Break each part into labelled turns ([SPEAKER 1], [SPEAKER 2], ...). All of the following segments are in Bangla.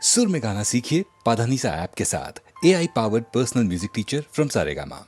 [SPEAKER 1] सुर में गाना सीखिए पाधानीसा ऐप के साथ। AI powered personal music teacher from Saregama.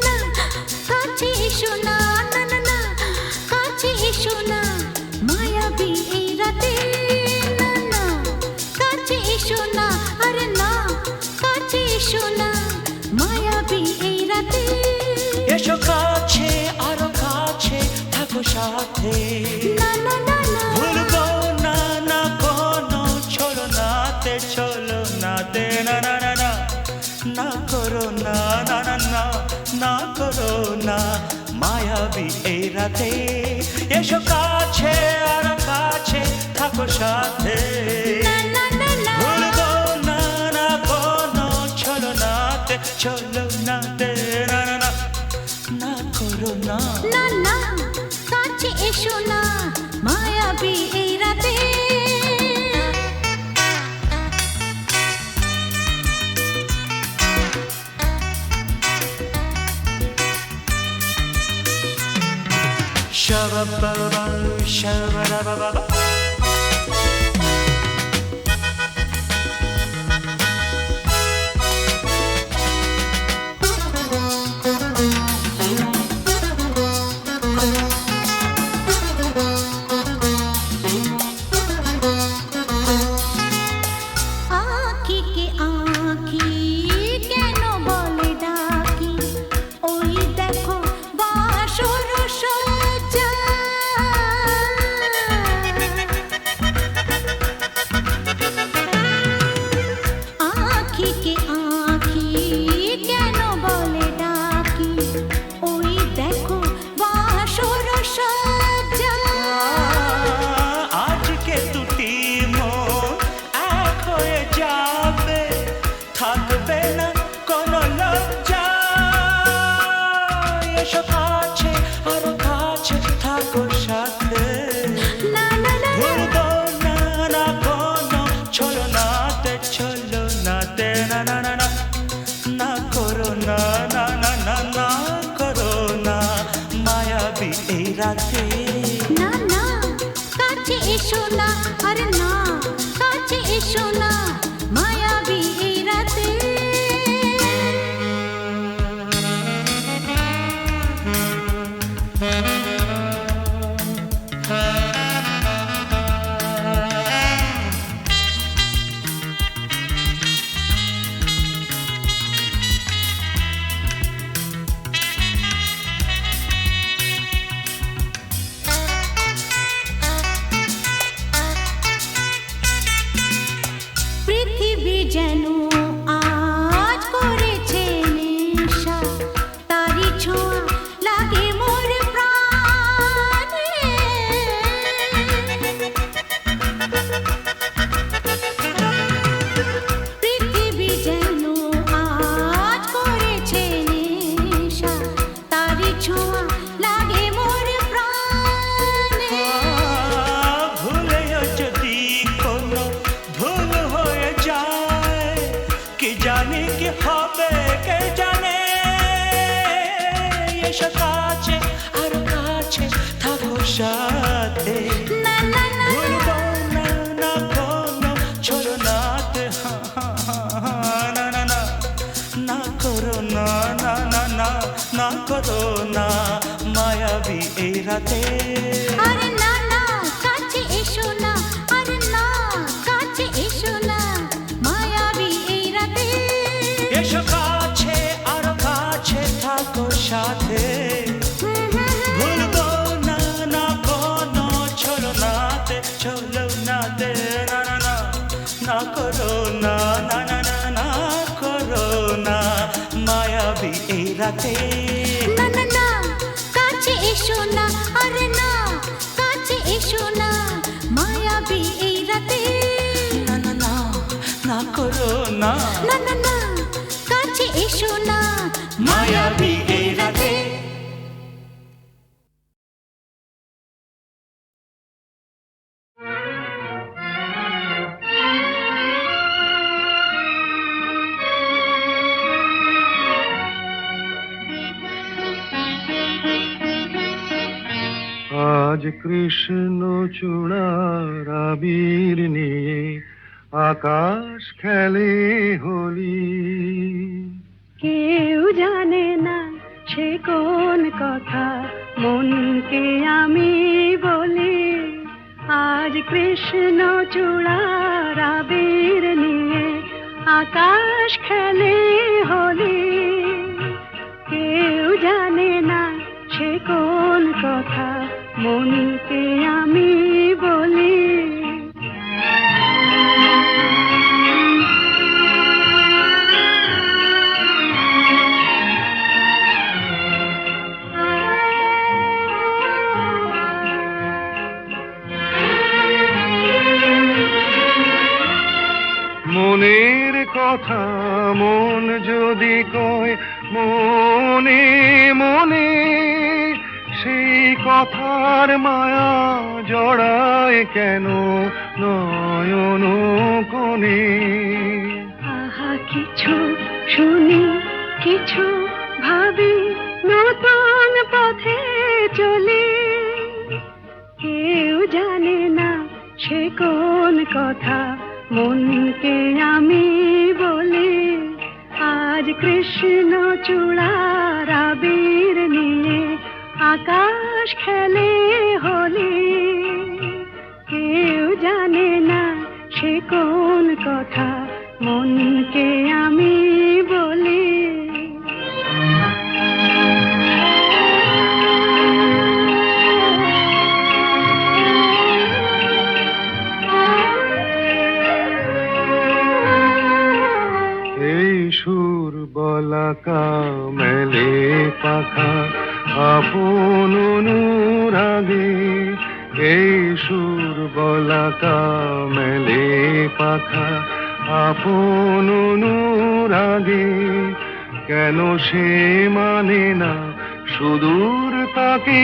[SPEAKER 2] না কাছে এসো না, না না না কাছে এসো না, মায়াবী এই রাতে, না না কাছে এসো না, আরে না কাছে এসো না, মায়াবী এই রাতে।
[SPEAKER 3] এসো কাছে আরো কাছে থাকো সাথে,
[SPEAKER 2] না না না না
[SPEAKER 3] ভুলবো না না কোনো চলো নাতে, চলো নাতে, না না না না না করো না, না না না না করো না, মায়াবী এই রাতে। এসো কাছে আরো কাছে থাকো সাথে,
[SPEAKER 2] না না না না
[SPEAKER 3] ভুলবো না না কোনো চলো নাতে, চলো নাতে, না না না না করো না।
[SPEAKER 2] না না কাছে এসো না, মায়াবী এই রাতে।
[SPEAKER 3] Shabba-ba-ba, shabba-da-ba-ba-ba.
[SPEAKER 2] আঁখিকে আঁখি কেন বলে ডাকি, ওই দেখো বাসর সজ্জা। আঁখিকে আঁখি কেন বলে ডাকি, ওই দেখো বাসর সজ্জা।
[SPEAKER 3] আজকে দুটি মন এক হয়ে যাবে, থাকবে না কোনো লজ্জা। এসো কাছে আরো কাছে থাকো সাথে,
[SPEAKER 2] না না না
[SPEAKER 3] ভুলবো না না কোনো চলো নাতে, চলো নাতে, না না না না না করো না, না না না না করো না, মায়াবী এই রাতে।
[SPEAKER 2] না না কাছে এসো না, আরে না কাছে এসো না, মায়াবী এই রাতে। পৃথিবী যেন আজ করেছে নেশা, তারি ছোঁয়া লাগে মোর প্রাণে। পৃথিবী যেন আজ করেছে নেশা, তারি ছোঁয়া লাগে মোর প্রাণে।
[SPEAKER 3] ভুলেও যদি কোনো ভুল হয়ে যায়, কি জানি কি হবে কে জানে। এসো কাছে আর কাছে থাকো সাথে,
[SPEAKER 2] না না না
[SPEAKER 3] ভুলবো না না কোনো চলো নাতে, না না না না করো না, না না না না করো না, মায়াবী এই রাতে।
[SPEAKER 2] আরে না না কাছে এসো না, আরে না কাছে এসো না, মায়াবী এই রাতে।
[SPEAKER 3] এসো কাছে আরো কাছে থাকো সাথে, ভুলবো না না কোনো চলো নাতে, চলো নাতে, না না না না করো না, না না না না করো না, মায়াবী এই রাতে।
[SPEAKER 2] না না না কাছে এসো না, আরে না কাছে এসো না, মায়াবী এই রাতে।
[SPEAKER 3] না না না না করো না,
[SPEAKER 2] না না না কাছে এসো না,
[SPEAKER 3] মায়াবী এই রাতে।
[SPEAKER 4] আজ কৃষ্ণ চূড়ার আবির নিয়ে আকাশ খেলে হোলি।
[SPEAKER 2] কেউ জানে না
[SPEAKER 5] সে কোন কথা মনকে আমি বলি আজ কৃষ্ণ চূড়ার আবির নিয়ে আকাশ খেলে হোলি কেউ জানে না সে কোন কথা মনকে আমি বলি
[SPEAKER 4] মনের কথা মন যদি কয় মনে মনে সেই কথার মায়া জড়ায় কেন নয়ন কোণে
[SPEAKER 5] আহা কিছু শুনি কিছু ভাবি নতুন পথে চলি কেউ জানে না সে কোন কথা মনকে আমি বলি আজ কৃষ্ণ চূড়ার আবির নিয়ে আকাশ খেলে হোলি কেউ জানে না সে কোন কথা মনকে আমি বলি
[SPEAKER 4] এই সুর বলাকা মেলে পাখা আপন অনুরাগে এই সুর বলাকা মেলে পাখা আপন অনুরাগে কেন সে মানে না সুদূর তাকে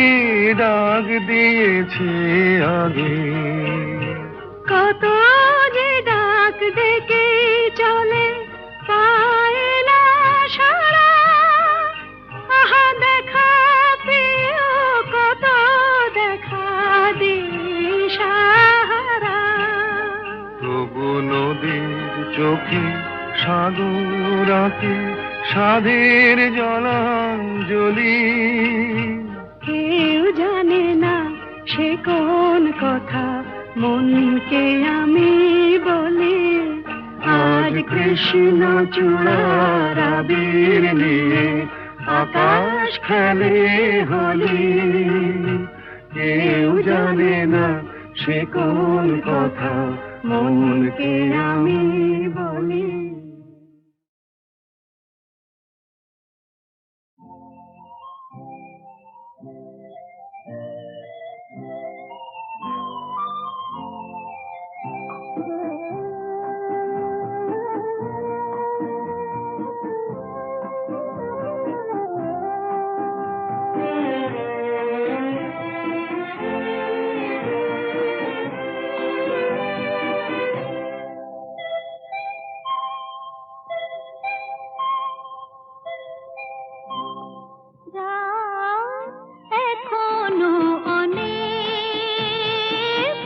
[SPEAKER 4] ডাক দিয়েছে আগে
[SPEAKER 5] কত যে ডাক ডেকে চলে পায় না সারা আহা দেখা প্রিয় কত দেখা দিশাহারা
[SPEAKER 4] তবু নদীর চোখে সাগর আঁকে সাধের জলাঞ্জলি
[SPEAKER 5] কেউ জানে না সে কোন কথা মনকে আমি বলি আজ কৃষ্ণ চূড়ার আবির নিয়ে আকাশ খেলে হোলি কেউ জানে না সে কোন কথা মনকে আমি বলি এখনো অনেক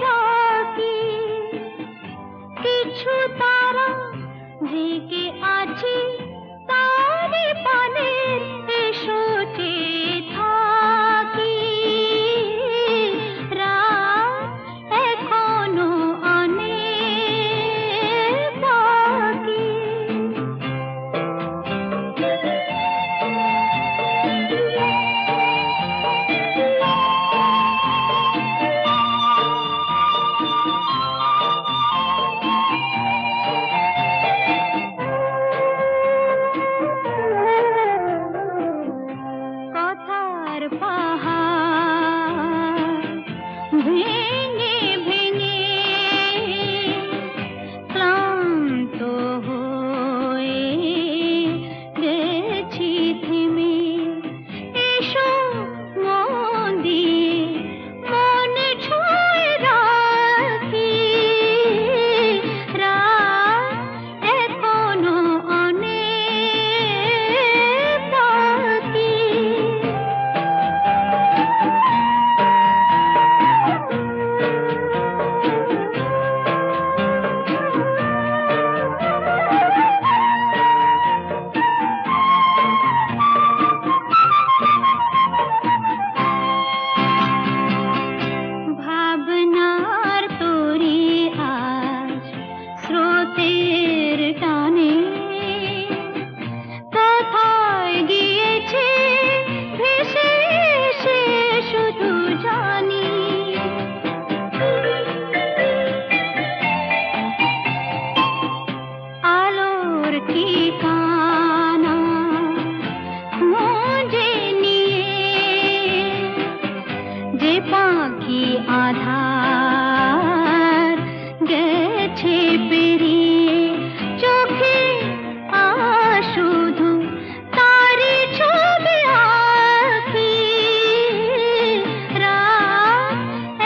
[SPEAKER 5] বাকি কিছু তারা জেগে আছে তারে পানের এসো চেয়ে থাকি রাত এখনো অনেক বাকি কথার পাহাড় ভেঙে ভেঙে ক্লান্ত হয়ে গেছি থেমে এসো মন দিয়ে মন ছুঁয়ে রাখি রাত এখনো অনেক বাকি আধার গেছে পেরিয়ে চোখে শুধু তারি ছবি আঁকি রাত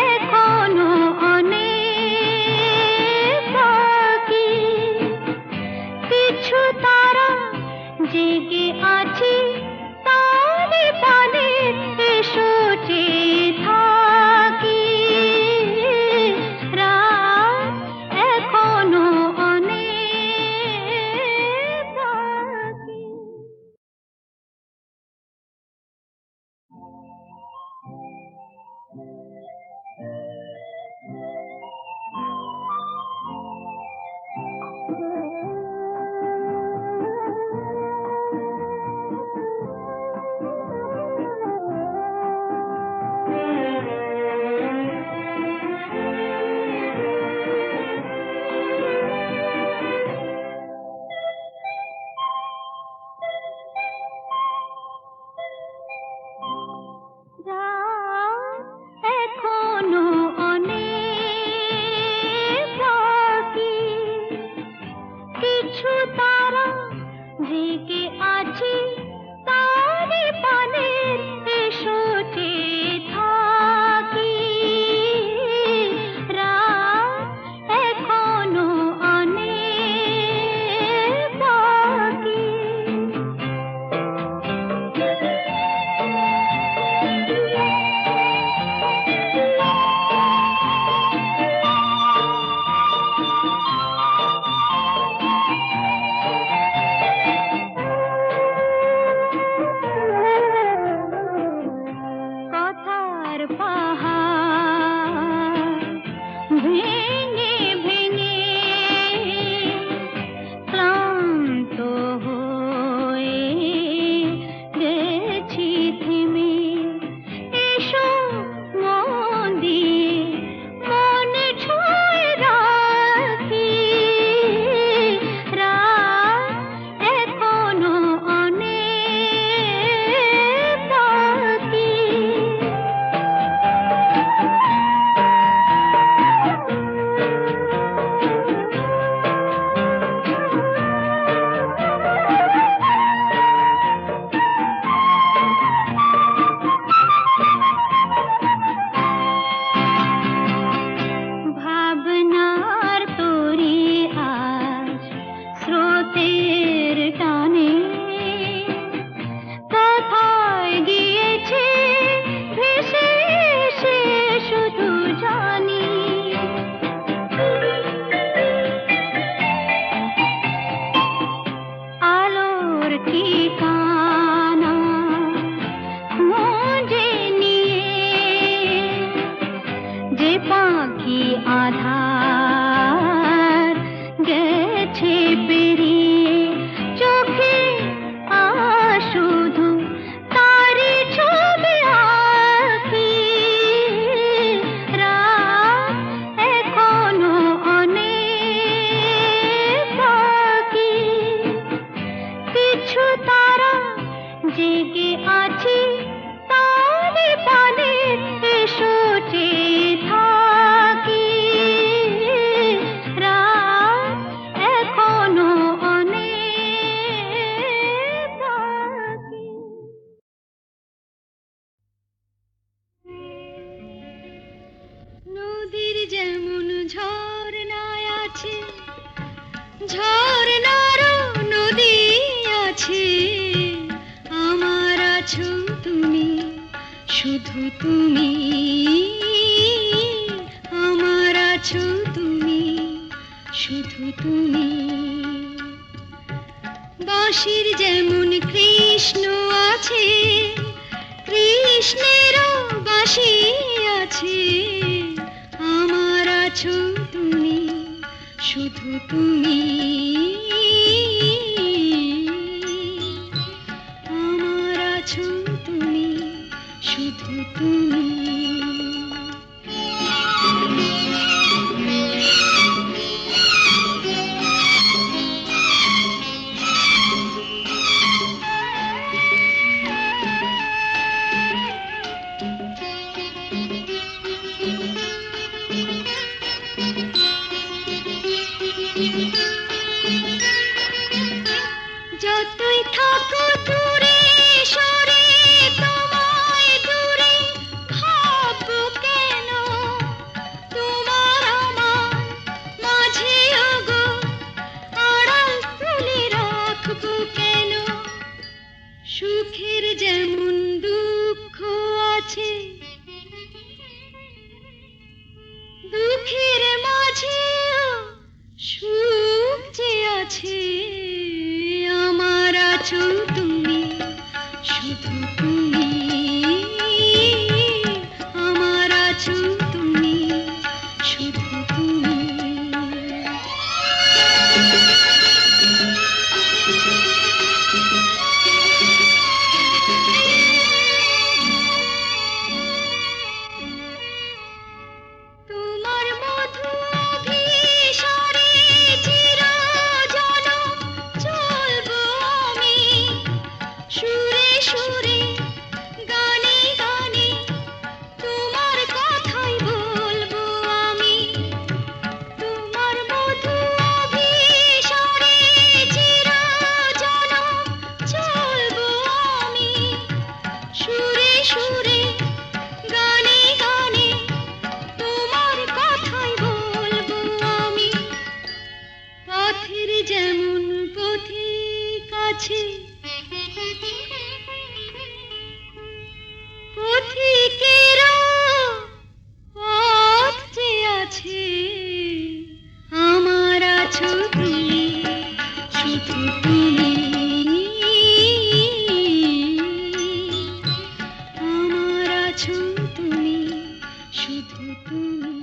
[SPEAKER 5] এখনো অনেক বাকি কিছু তারা জেগে আছি তারে পানে এসো চেয়ে থাকি রাত এখনো অনেক বাকি এখনো অনেক বাকি কিছু তারা জেগে আছি তারে পানে এসো চেয়ে থাকি রাত এখনো অনেক বাকি কথার পাহাড় ভেঙে ভেঙে ক্লান্ত হয়ে গেছি থেমে এসো মন দিয়ে মনে ছুঁয়ে রাখি রাত এখনো অনেক বাকি ভাবনার তরি আজ স্রোতের টানে কোথায় গিয়েছে ভেসে এসে শুধু জানি আলোর ঠিকানা খুঁজে নিয়ে যে পাখি আধার গেছে পেরিয়ে চোখে শুধু তারি ছবি আঁকি রাত এখনো অনেক বাকি কিছু তারা জেগে আছি তারে পানে এসো চেয়ে থাকি রাত এখনো অনেক বাকি নদীর যেমন ঝর্ণায় আছে ঝর্ণারও নদী আছে আমার আছো তুমি শুধু তুমি আমার আছো তুমি শুধু তুমি বাঁশির যেমন কৃষ্ণ আছে কৃষ্ণেরও বাঁশি আছে আমার আছো তুমি শুধু তুমি আমার আছো তুমি শুধু তুমি তুমি আমার আছো তুমি শুধু তুমি তোমার মধু অভিসারে চিরজনম চলবো আমি সুরে সুরে গানে গানে তোমার কথাই বলবো আমি তোমার মধু অভিসারে চিরজনম চলবো আমি সুরে সুরে গানে গানে তোমার কথাই বলবো আমি পথের যেমন পথিক আছে পথিকেরা পথ যে আছে আমার আছো তুমি শুধু তুমি আমার আছো তুমি শুধু তুমি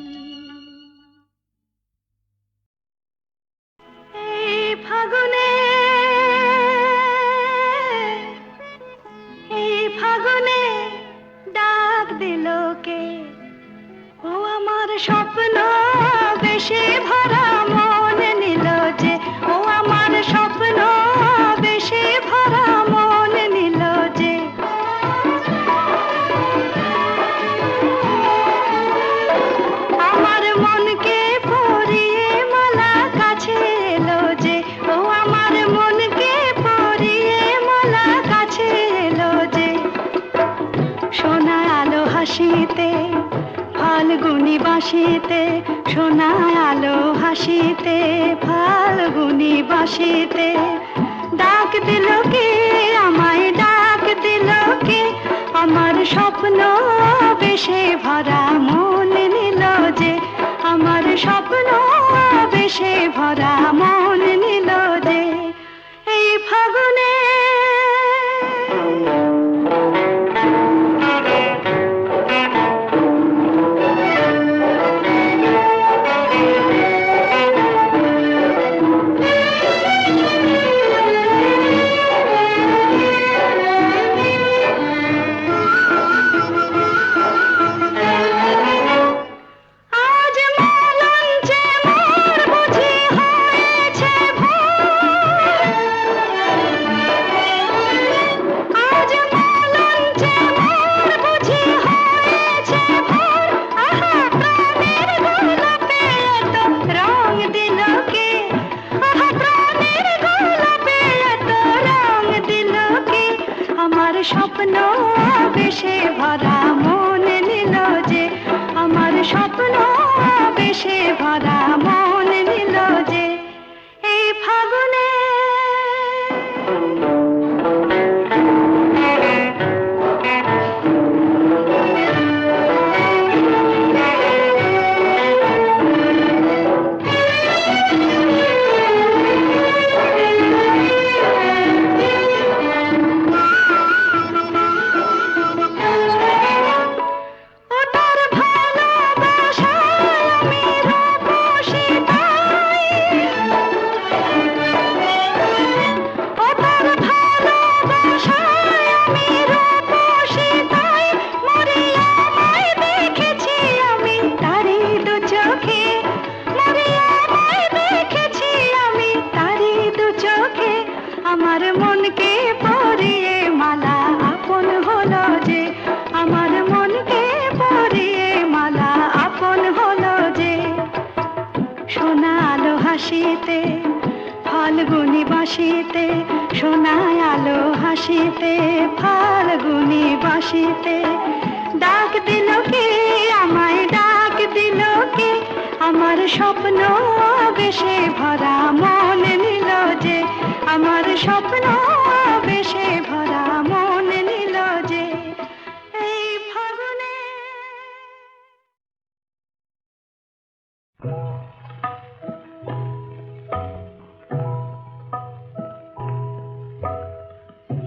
[SPEAKER 5] এই ফাগুনে ডাক দিল কে ও আমার স্বপ্ন বেশে ভরা মন নিল যে ও আমার স্বপ্ন বেশে ভরা মন নিল যে আমার মনকে পরিয়ে মালা কাছে এলো যে ও আমার মনকে পরিয়ে মালা কাছে এলো যে সোনা আলো হাসিতে ফাল্গুনি বাসিতে সোনা আলো হাসিতে ফাল্গুনি বাসিতে ডাক দিল কে আমায় ডাক দিল কে আমার স্বপ্ন বেশে ভরা মন নিল যে আমার স্বপ্ন বেশে ভরা মন নিল যে এই ফাগুনে স্বপ্ন বেশে ভরা মন নিল যে আমার স্বপ্ন বেশে ভরা মন নিল যে এই ফাগুনে আমার মনকে পরিয়ে মালা আপন হলো যে আমার মনকে পরিয়ে মালা আপন হলো যে সোনা আলো হাসিতে ফাল্গুনি বাসিতে সোনা আলো হাসিতে ফাল্গুনি বাসিতে ডাক দিল কে আমায় ডাক দিল কে আমার স্বপ্ন বেশে ভরা মন নিল যে আমার স্বপ্ন বেশে ভরা মন নিল যে এই ফাগুনে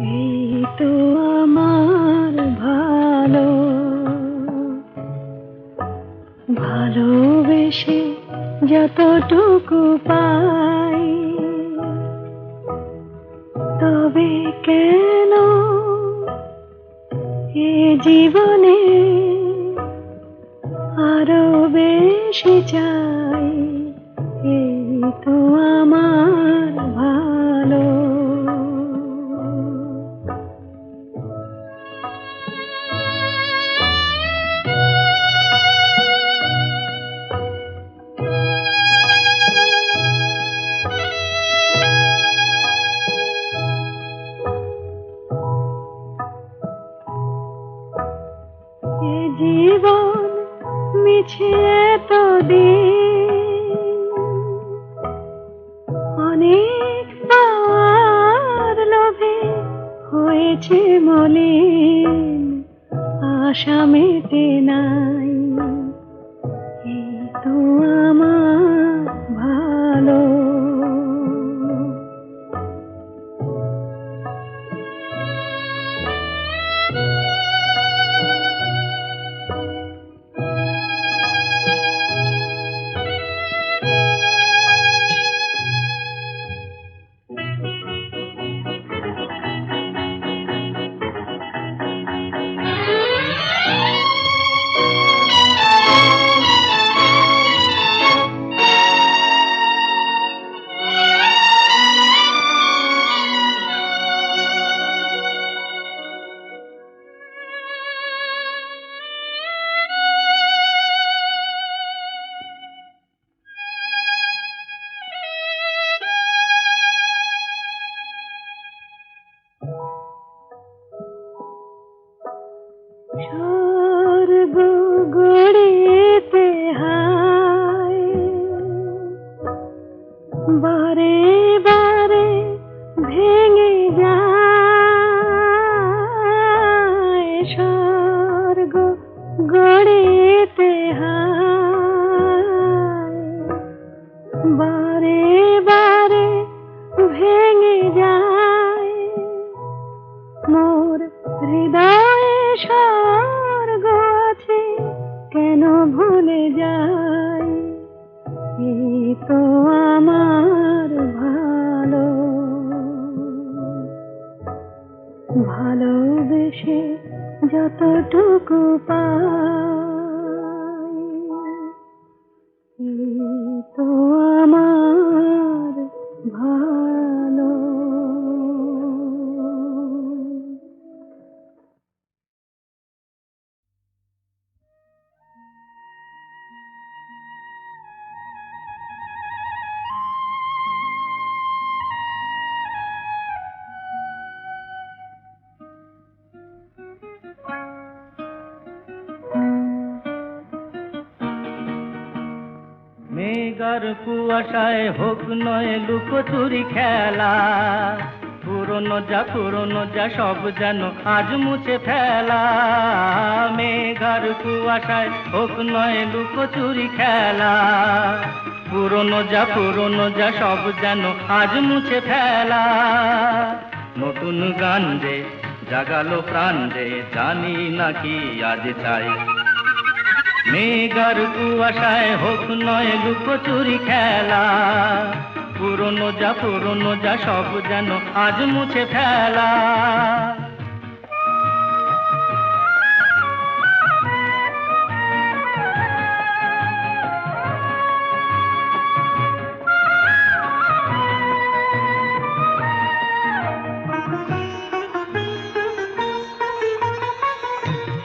[SPEAKER 5] এই তো আমার যতটুকু পাই, তবে কেন এ জীবনে আরো বেশি চাই, এই তো আমার ভালো। এ জীবন মিছে তো দিন, অনেক পাওয়ার লোভে হয়েছে মলিন, আশা মেটে নাই, এই তো আমার ভালো। স্বর্গ গড়িতে হায়, বারে বারে ভেঙে যায়, স্বর্গ গড়িতে হায়, বারে বারে ভেঙে যায়, মোর হৃদয়ে স্বর্গ আছে কেন ভুলে যাই, এই তো আমার ভালো। ভালোবেসে যতটুকু পাই, এই তো আমার ভালো।
[SPEAKER 3] মেঘার কুয়াশায় হোক নয় লুকোচুরি খেলা, পুরনো যা সব যেন আজ মুছে ফেলা। মেঘার কুয়াশায় হোক নয় লুকোচুরি খেলা, পুরনো যা সব যেন আজ মুছে ফেলা। নতুন গান যে জাগালো প্রাণ যে জানি নাকি আজ চাই, মেঘার কুয়াশায় হোক নয় লুকোচুরি খেলা, পুরনো যা সব যেন আজ মুছে ফেলা।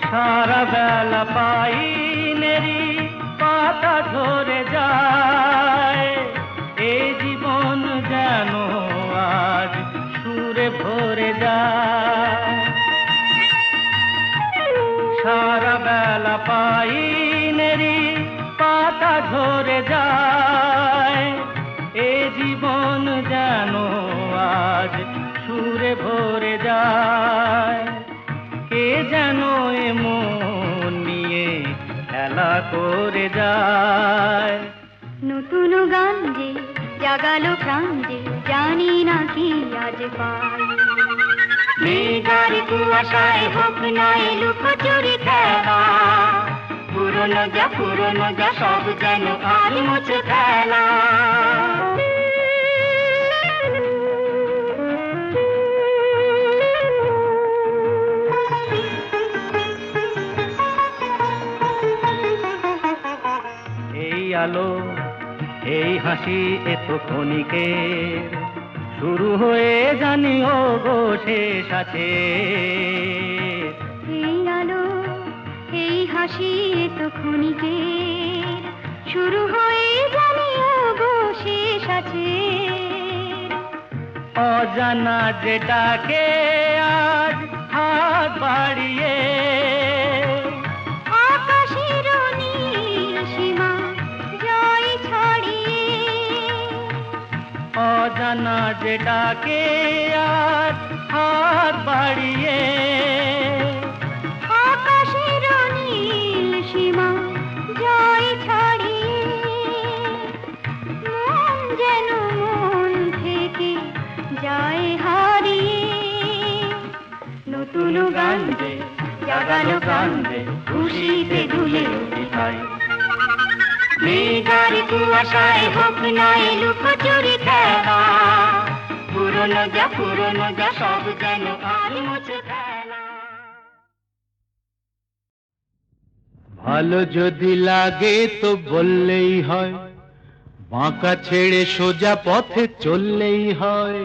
[SPEAKER 3] সারা বেলা পাইনেরি পাতা ঝরে যায়, এই জীবন যেন আজ সুরে ভরে যায়। সারা বেলা পাইনেরি পাতা ঝরে যায়, এই জীবন যেন আজ সুরে ভরে যায়। কে যেন মন নিয়ে খেলা করে যায়।
[SPEAKER 5] নতুন গান যে জাগালো প্রাণ যে জানি না কি আজ পাই, মেঘার কুয়াশায় হোক নয় লুকোচুরি খেলা, পুরো
[SPEAKER 3] পুরনো যা সব যেন আর মুছে ফেলা। এই আলো এই হাসি এত ক্ষণিকের, শুরু হয়ে জানি ও গো শেষ আছে।
[SPEAKER 5] এই আলো এই হাসি তো ক্ষণিকের, শুরু হয়ে জানিও গো শেষ আছে।
[SPEAKER 3] অজানা যেটাকে আজ হাত বাড়িয়ে,
[SPEAKER 5] আকাশের নীল সীমা জয় ছড়িয়ে,
[SPEAKER 3] অজানা যেটাকে আজ হাত বাড়িয়ে,
[SPEAKER 5] আকাশের নীল সীমা জয় ছড়িয়ে, মন যেন মন থেকে যায় হারিয়ে। নতুন গান যে জাগালো গান যে খুশিতে দুলে উঠিতাই, মেঘার কুয়াশায় হোক না লুকোচুরি খেলা, পুরনো যা সব যেন আর মুছে ফেলা।
[SPEAKER 6] ভালো যদি লাগে তো বললেই হয়, বাঁকা ছেড়ে সোজা পথে চললেই হয়।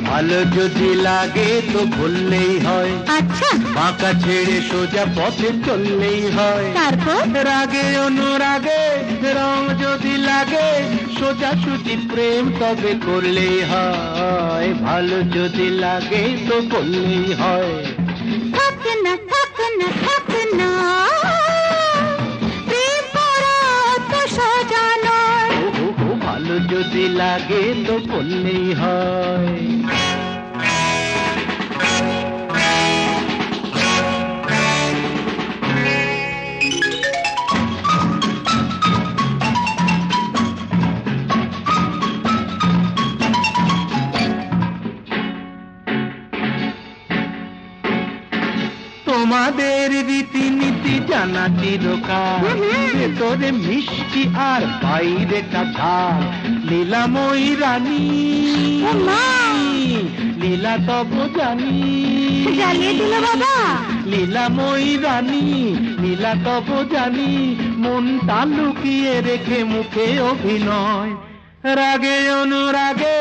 [SPEAKER 6] ভালো যদি লাগে তো বললেই হয়,
[SPEAKER 2] আচ্ছা
[SPEAKER 6] বাঁকা ছেড়ে সোজা পথে চললেই হয়।
[SPEAKER 2] তারপর
[SPEAKER 6] রাগে অনুরাগে রং যদি লাগে, সোজা সুজি প্রেম তবে করলেই হয়। ভালো যদি লাগে তো বললেই হয়।
[SPEAKER 2] থাক না প্রেম করা তো সোজা নয়।
[SPEAKER 6] ও ভালো যদি লাগে তো বললেই হয়। তোমাদের রীতিনীতি জানা চিরকাল, ভেতরে মিষ্টি আর বাইরে কাঁঠাল। লীলাময়ী রানী লীলা তব জানি,
[SPEAKER 2] জ্বালিয়ে দিল বাবা।
[SPEAKER 6] লীলাময়ী রানী লীলা তব জানি, মনটা লুকিয়ে রেখে মুখে অভিনয়। রাগে অনুরাগে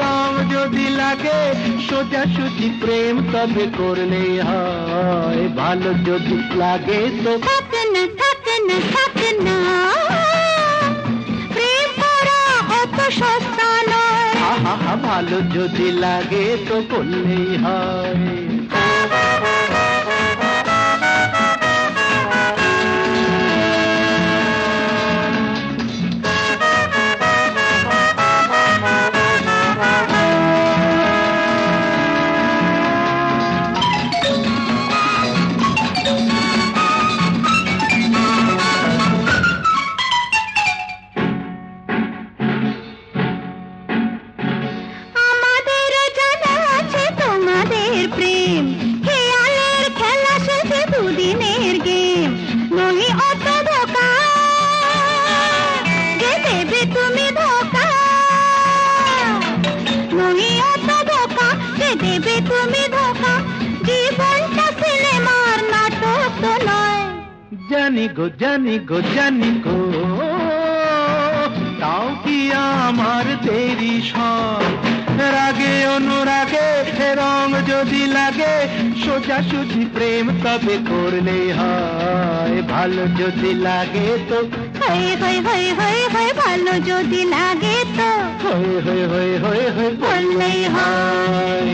[SPEAKER 6] রং যদি লাগে, সোজা সুজি প্রেম তবে করলেই হয়। ভালো যদি লাগে তো
[SPEAKER 2] থাক না প্রেম করা অত সস্তা নয়।
[SPEAKER 6] আহা ভালো যদি লাগে তো করলেই হয়।
[SPEAKER 2] আমাদের জানা আছে তোমাদের প্রেম, খেয়ালের খেলা শেষে দুদিনের গেম। নই অত ধোকা যে দেবে তুমি ধোকা, নই অত ধোকা যে দেবে তুমি ধোকা। জীবনটা সিনেমার নাটক তো নয়।
[SPEAKER 6] জানি গো জানি গো, তাও কি আমার দেরি সয়। রাগে অনুরাগে রং যদি লাগে, সোজা সুজি প্রেম তবে করলেই হয়। ভালো যদি লাগে তো
[SPEAKER 2] হয়ে ভালো যদি লাগে তো
[SPEAKER 6] হয়ে
[SPEAKER 2] বললেই
[SPEAKER 6] হয়।